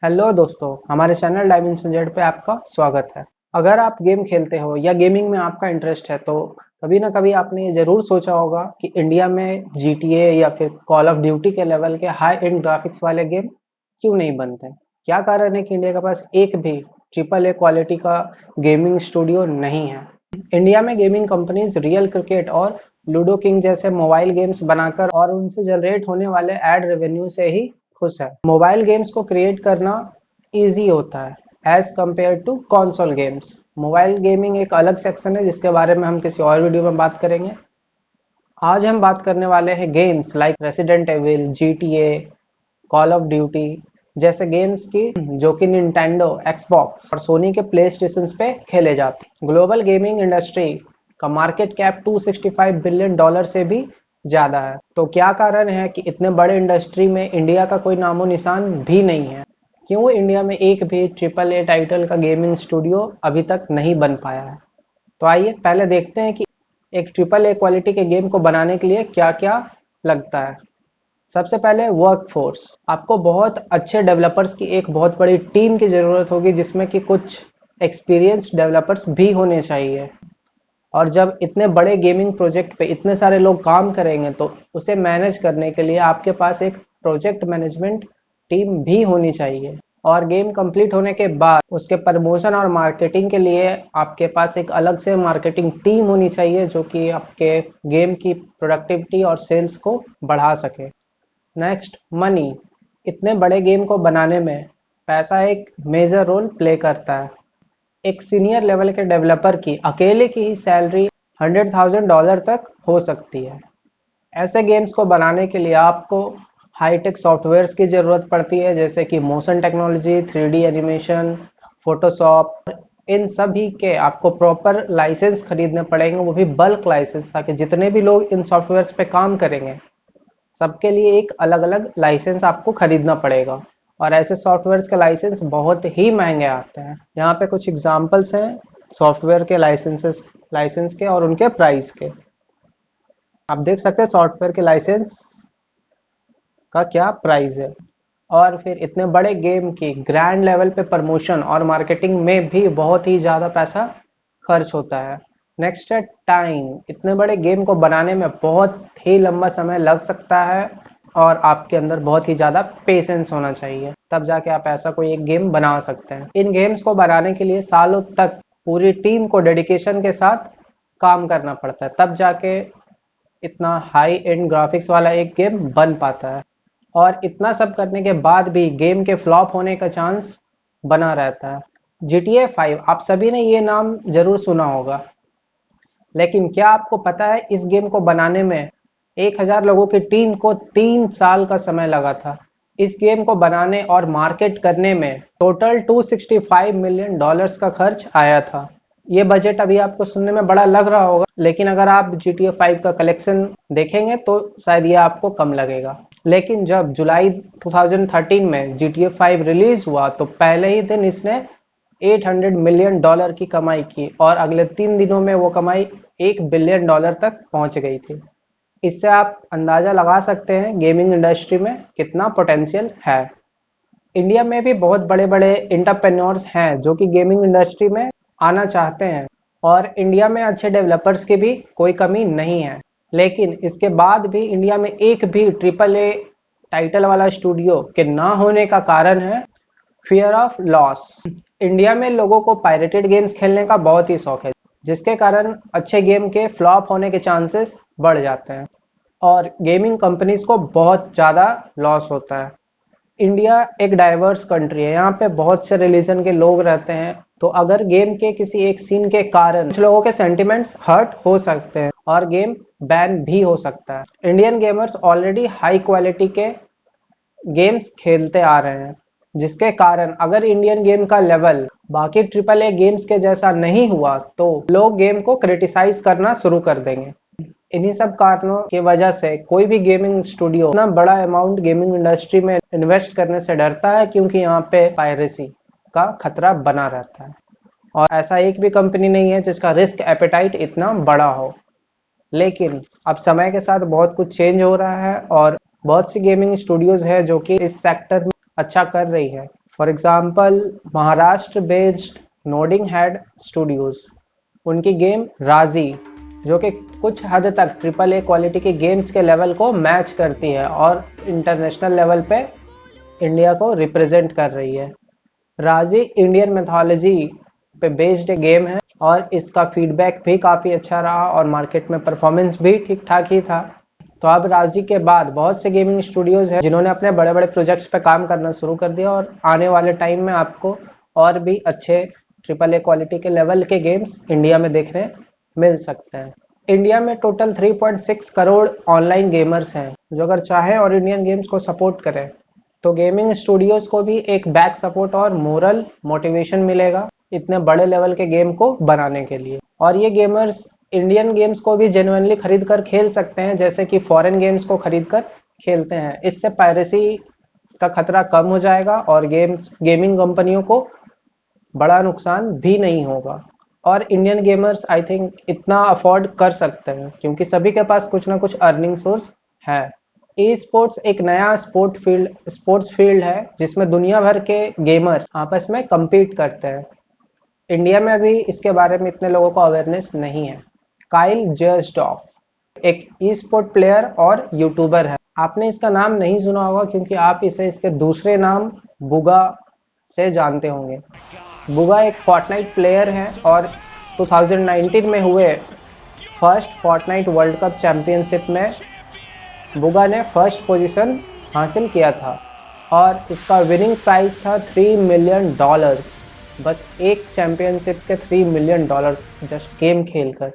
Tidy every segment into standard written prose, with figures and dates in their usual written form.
Hello दोस्तों, हमारे channel dimension Z पे आपका स्वागत है। अगर आप गेम खेलते हो या गेमिंग में आपका इंटरेस्ट है तो कभी ना कभी आपने ये जरूर सोचा होगा कि इंडिया में जीटीए या फिर कॉल ऑफ ड्यूटी के लेवल के हाई एंड ग्राफिक्स वाले गेम क्यों नहीं बनते। क्या कारण है कि इंडिया के पास एक भी ट्रिपल ए क्वालिटी का गेमिंग स्टूडियो नहीं है। इंडिया में गेमिंग कंपनीज रियल क्रिकेट और लूडो किंग जैसे मोबाइल गेम्स बनाकर और उनसे जनरेट होने वाले एड रेवेन्यू से ही खुश है। मोबाइल गेम्स को क्रिएट करना इजी होता है as compared to console games. Mobile gaming एक अलग सेक्शन है जिसके बारे में हम किसी और वीडियो में बात करेंगे। आज हम बात करने वाले हैं games like Resident Evil, GTA, Call of Duty जैसे गेम्स की जो कि निंटेंडो, एक्सबॉक्स और सोनी के प्ले स्टेशन पे खेले जाते हैं। ग्लोबल गेमिंग इंडस्ट्री का मार्केट कैप $265 बिलियन से भी ज्यादा है। तो क्या कारण है कि इतने बड़े इंडस्ट्री में इंडिया का कोई नामो निशान भी नहीं है। क्यों इंडिया में एक भी ट्रिपल ए टाइटल का गेमिंग स्टूडियो अभी तक नहीं बन पाया है। तो आइए पहले देखते हैं कि एक ट्रिपल ए क्वालिटी के गेम को बनाने के लिए क्या क्या लगता है। सबसे पहले वर्कफोर्स। आपको बहुत अच्छे डेवलपर्स की एक बहुत बड़ी टीम की ज़रूरत होगी जिसमें कि कुछ एक्सपीरियंस्ड डेवलपर्स भी होने चाहिए। और जब इतने बड़े गेमिंग प्रोजेक्ट पे इतने सारे लोग काम करेंगे तो उसे मैनेज करने के लिए आपके पास एक प्रोजेक्ट मैनेजमेंट टीम भी होनी चाहिए। और गेम कंप्लीट होने के बाद उसके प्रमोशन और मार्केटिंग के लिए आपके पास एक अलग से मार्केटिंग टीम होनी चाहिए जो कि आपके गेम की प्रोडक्टिविटी और सेल्स को बढ़ा सके। Next, money. इतने बड़े गेम को बनाने में पैसा एक मेजर रोल प्ले करता है। एक सीनियर लेवल के डेवलपर की अकेले की ही सैलरी $100,000 तक हो सकती है। ऐसे गेम्स को बनाने के लिए आपको हाईटेक सॉफ्टवेयर्स की ज़रूरत पड़ती है जैसे कि motion technology, 3D animation, Photoshop. इन सभी के आपको प्रॉपर लाइसेंस खरीदने पड़ेंगे, वो भी बल्क लाइसेंस, ताकि जितने भी लोग इन सॉफ्टवेयर्स पे काम करेंगे सबके लिए एक अलग अलग लाइसेंस आपको खरीदना पड़ेगा। और ऐसे सॉफ्टवेयर के लाइसेंस बहुत ही महंगे आते हैं। यहाँ पे कुछ एग्जांपल्स हैं सॉफ्टवेयर के लाइसेंस के और उनके प्राइस के। आप देख सकते हैं सॉफ्टवेयर के लाइसेंस का क्या प्राइस है। और फिर इतने बड़े गेम की ग्रैंड लेवल पे प्रमोशन और मार्केटिंग में भी बहुत ही ज़्यादा पैसा खर्च होता है। नेक्स्ट है टाइम। इतने बड़े गेम को बनाने में बहुत ही लंबा समय लग सकता है और आपके अंदर बहुत ही ज़्यादा पेशेंस होना चाहिए, तब जाके आप ऐसा कोई एक गेम बना सकते हैं। इन गेम्स को बनाने के लिए सालों तक पूरी टीम को डेडिकेशन के साथ काम करना पड़ता है, तब जाके इतना हाई एंड ग्राफिक्स वाला एक गेम बन पाता है। और इतना सब करने के बाद भी गेम के फ्लॉप होने का चांस बना रहता है। GTA 5, आप सभी ने ये नाम जरूर सुना होगा, लेकिन क्या आपको पता है इस गेम को बनाने में 1000 लोगों की टीम को 3 साल का समय लगा था। इस गेम को बनाने और मार्केट करने में टोटल $265 मिलियन का खर्च आया था। ये बजट अभी आपको सुनने में बड़ा लग रहा होगा, लेकिन अगर आप GTA 5 का कलेक्शन देखेंगे तो शायद ये आपको कम लगेगा। लेकिन जब जुलाई 2013 में GTA 5 रिलीज हुआ तो पहले ही दिन इसने $800 मिलियन की कमाई की और अगले 3 दिनों में वो कमाई $1 बिलियन तक पहुंच गई थी। इससे आप अंदाजा लगा सकते हैं गेमिंग इंडस्ट्री में कितना पोटेंशियल है। इंडिया में भी बहुत बड़े बड़े एंटरप्रेन्योर्स हैं जो कि गेमिंग इंडस्ट्री में आना चाहते हैं और इंडिया में अच्छे डेवलपर्स की भी कोई कमी नहीं है। लेकिन इसके बाद भी इंडिया में एक भी ट्रिपल ए टाइटल वाला स्टूडियो के ना होने का कारण है फियर ऑफ लॉस। इंडिया में लोगों को पायरेटेड गेम्स खेलने का बहुत ही शौक है, जिसके कारण अच्छे गेम के फ्लॉप होने के चांसेस बढ़ जाते हैं और गेमिंग कंपनीज को बहुत ज़्यादा लॉस होता है। इंडिया एक डाइवर्स कंट्री है, यहाँ पे बहुत से रिलीजन के लोग रहते हैं, तो अगर गेम के किसी एक सीन के कारण कुछ लोगों के सेंटिमेंट्स हर्ट हो सकते हैं और गेम बैन भी हो सकता है। Indian gamers already high quality के गेम्स खेलते आ रहे हैं, जिसके कारण अगर इंडियन गेम का लेवल बाकी ट्रिपल ए गेम्स के जैसा नहीं हुआ तो लोग गेम को क्रिटिसाइज करना शुरू कर देंगे। इन्हीं सब कारणों की वजह से कोई भी गेमिंग स्टूडियो इतना बड़ा अमाउंट गेमिंग इंडस्ट्री में इन्वेस्ट करने से डरता है, क्योंकि यहाँ पे पायरेसी का खतरा बना रहता है और ऐसा एक भी कंपनी नहीं है जिसका रिस्क एपेटाइट इतना बड़ा हो। लेकिन अब समय के साथ बहुत कुछ चेंज हो रहा है और बहुत सी गेमिंग स्टूडियोज है जो कि इस सेक्टर में अच्छा कर रही है। For example Maharashtra based nodding head studios, उनकी गेम राजी जो कि कुछ हद तक ट्रिपल ए क्वालिटी के गेम्स के लेवल को मैच करती है और इंटरनेशनल लेवल पे इंडिया को रिप्रेजेंट कर रही है। राजी इंडियन मैथोलॉजी पे बेस्ड गेम है और इसका फीडबैक भी काफ़ी अच्छा रहा और मार्केट में परफॉर्मेंस भी ठीक ठाक ही था। तो अब राजी के बाद बहुत से गेमिंग स्टूडियोज हैं जिन्होंने अपने बड़े बड़े प्रोजेक्ट्स पे काम करना शुरू कर दिया और आने वाले टाइम में आपको और भी अच्छे ट्रिपल ए क्वालिटी के लेवल के गेम्स इंडिया में देखने मिल सकते हैं। इंडिया में टोटल 3.6 करोड़ ऑनलाइन गेमर्स हैं जो अगर चाहें और इंडियन गेम्स को सपोर्ट करें तो गेमिंग स्टूडियोज को भी एक बैक सपोर्ट और मोरल मोटिवेशन मिलेगा इतने बड़े लेवल के गेम को बनाने के लिए। और ये गेमर्स इंडियन गेम्स को भी जेन्युइनली खरीद कर खेल सकते हैं जैसे कि फॉरेन गेम्स को खरीद कर खेलते हैं। इससे पायरेसी का खतरा कम हो जाएगा और गेमिंग कंपनियों को बड़ा नुकसान भी नहीं होगा। और इंडियन गेमर्स आई थिंक इतना अफोर्ड कर सकते हैं क्योंकि सभी के पास कुछ ना कुछ अर्निंग सोर्स है। ई स्पोर्ट्स एक नया स्पोर्ट्स फील्ड है जिसमें दुनिया भर के गेमर्स आपस में compete करते हैं। इंडिया में अभी इसके बारे में इतने लोगों को अवेयरनेस नहीं है। काइल जर्सडॉफ एक ई स्पोर्ट प्लेयर और यूट्यूबर है। आपने इसका नाम नहीं सुना होगा क्योंकि आप इसे इसके दूसरे नाम बुगा से जानते होंगे। बुगा एक फोर्टनाइट प्लेयर है और 2019 में हुए first Fortnite World Cup championship में बुगा ने फर्स्ट पोजीशन हासिल किया था और इसका विनिंग प्राइस था $3 मिलियन। बस एक चैंपियनशिप के $3 मिलियन जस्ट गेम खेलकर।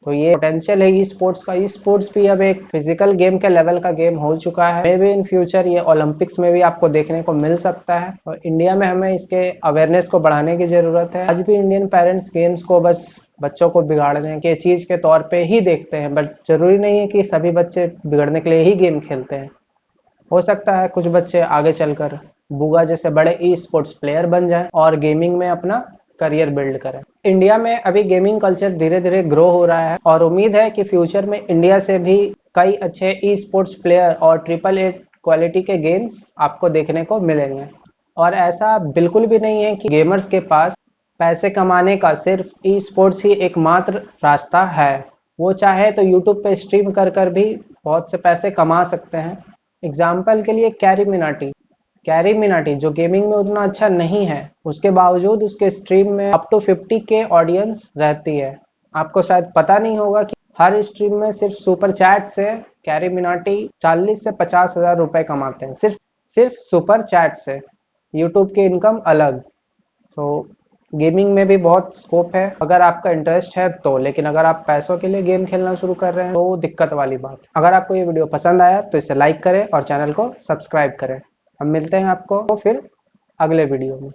तो ये पोटेंशियल है ई स्पोर्ट्स का। ई स्पोर्ट्स भी अब एक फिजिकल गेम के लेवल का गेम हो चुका है। मे बी इन फ्यूचर ये ओलंपिक्स में भी आपको देखने को मिल सकता है और इंडिया में हमें इसके अवेयरनेस को बढ़ाने की जरूरत है। आज भी इंडियन पेरेंट्स गेम्स को बस बच्चों को बिगाड़ने के चीज के तौर पे ही देखते हैं, बट जरूरी नहीं है कि सभी बच्चे बिगड़ने के लिए ही गेम खेलते हैं। हो सकता है कुछ बच्चे आगे चलकर बुगा जैसे बड़े ई स्पोर्ट्स प्लेयर बन जाएं और गेमिंग में अपना करियर बिल्ड करें। इंडिया में अभी गेमिंग कल्चर धीरे धीरे ग्रो हो रहा है और उम्मीद है कि फ्यूचर में इंडिया से भी कई अच्छे ई स्पोर्ट्स प्लेयर और ट्रिपल ए क्वालिटी के गेम्स आपको देखने को मिलेंगे। और ऐसा बिल्कुल भी नहीं है कि गेमर्स के पास पैसे कमाने का सिर्फ ई स्पोर्ट्स ही एकमात्र रास्ता है। वो चाहे तो यूट्यूब पे स्ट्रीम कर कर भी बहुत से पैसे कमा सकते हैं। एग्जाम्पल के लिए कैरी मिनाटी जो गेमिंग में उतना अच्छा नहीं है, उसके बावजूद उसके स्ट्रीम में अप टू 50K ऑडियंस रहती है। आपको शायद पता नहीं होगा कि हर स्ट्रीम में सिर्फ सुपर चैट से कैरी मिनाटी 40 से 50 हजार रुपए कमाते हैं, सिर्फ सुपर चैट से। यूट्यूब की इनकम अलग। तो गेमिंग में भी बहुत स्कोप है अगर आपका इंटरेस्ट है तो, लेकिन अगर आप पैसों के लिए गेम खेलना शुरू कर रहे हैं तो दिक्कत वाली बात। अगर आपको ये वीडियो पसंद आया तो इसे लाइक करें और चैनल को सब्सक्राइब करें। हम मिलते हैं आपको फिर अगले वीडियो में।